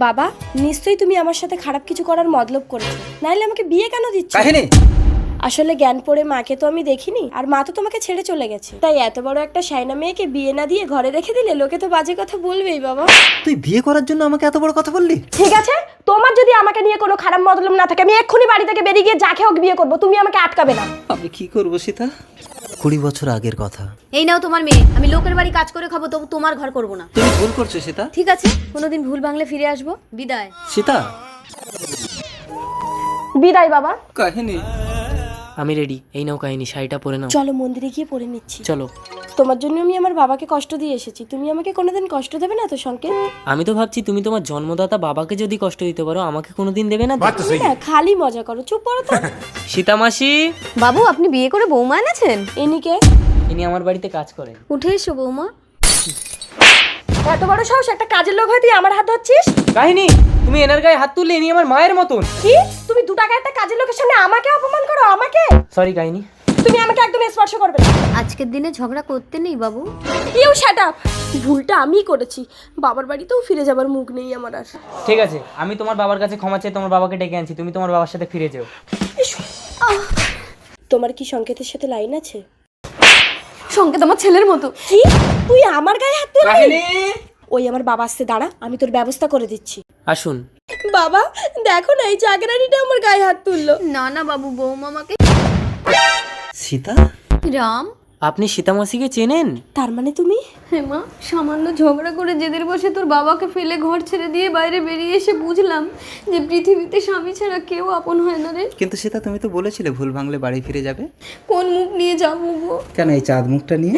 বাবা, নিশ্চয়ই তুমি আমার সাথে খারাপ কিছু করার মতলব করেছো, নাইলে আমাকে বিয়ে কেন দিচ্ছ? কাহিনী আসলে জ্ঞান পড়ে মাকে তো আমি দেখিনি, আর মা তো তোমাকে ছেড়ে চলে গেছে, তাই এত বড় একটা শাইনা মেয়েকে বিয়ে না দিয়ে ঘরে রেখে দিলে লোকে তো বাজে কথা বলবেই বাবা। তুই বিয়ে করার জন্য আমাকে এত বড় কথা বললি? ঠিক আছে, তোমার যদি আমাকে নিয়ে কোনো খারাপ মতলব না থাকে, আমি এক্ষুনি বাড়ি থেকে বেরিয়ে গিয়ে যাকে হোক বিয়ে করবো, তুমি আমাকে আটকাবে না। আমি কি করবো সীতা? 20 বছর আগের কথা। এই নাও তোমার মেয়ে, আমি লোকের বাড়ি কাজ করে খাবো, তবু তোমার ঘর করবো না। তুমি ভুল করছো সীতা। ঠিক আছে, কোনোদিন ভুল ভাঙলে ফিরে আসবো। বিদায়। সীতা বিদায় বাবা। কাহিনী আমি রেডি, এই নাও কাহিনী, শাড়িটা পরে নাও। চলো মন্দিরে গিয়ে পড়ে নিচ্ছি। চলো। তোমার জন্য আমি আমার বাবাকে কষ্ট দিয়ে এসেছি, তুমি আমাকে কোনোদিন কষ্ট দেবে না তো সংকেত? আমি তো ভাবছি তুমি তোমার জন্মদাতা বাবাকে যদি কষ্ট দিতে পারো, আমাকে কোনোদিন দেবে না তো? না, খালি মজা করো, চুপ করো তো। সীতা মাসি, বাবু, আপনি বিয়ে করে বৌমা এনেছেন? এনিকে ইনি আমার বাড়িতে কাজ করেন। উঠে এসো বৌমা। এত বড় সাহস, একটা কাজের লোক হয়ে তুই আমার হাত ধরছিস? কাহিনী, তুমি এনার গায়ে হাত তুললে ইনি আমার মায়ের মতন। কি? তুমি 2 টাকা একটা কাজের লোকের সামনে আমাকে অপমান করো? আমাকে? সরি কাহিনী। তুমি আমাকে একদম স্পর্শ করবে না। আজকের দিনে ঝগড়া করতে নেই বাবু। You shut up. ভুলটা আমিই করেছি, বাবার বাড়িতেও ফিরে যাবার মুখ নেই আমার আর। ঠিক আছে, আমি তোমার বাবার কাছে ক্ষমা চেয়ে তোমার বাবাকে ডেকে আনছি, তুমি তোমার বাবার সাথে ফিরে যাও। তোমার কি সংকেতের সাথে লাইন আছে? সংকেত আমার ছেলের মতো। কি? তুই আমার গায়ে হাত তুলবি? কাহিনী, ওই আমার বাবা আসছে, দাঁড়া, আমি তোর ব্যবস্থা করে দিচ্ছি। আসুন। বাবা দেখো না, এই চাকরানিটা আমার গায়ে হাত তুললো। না না বাবু, বৌমা আমাকে। সীতা রাম, আপনি সীতা মাসিকে চেনেন? তার মানে তুমি? হেমা, সামান্য ঝগড়া করে জেদের বসে তোর বাবাকে ফেলে ঘর ছেড়ে দিয়ে বাইরে বেরিয়ে এসে বুঝলাম যে পৃথিবীতে স্বামী ছাড়া কেউ আপন হয় না রে। কিন্তু সীতা তুমি তো বলেছিলে ভুল ভাঙলে বাড়ি ফিরে যাবে। কোন মুখ নিয়ে যাবো গো? কেন এই চাঁদ মুখটা নিয়ে?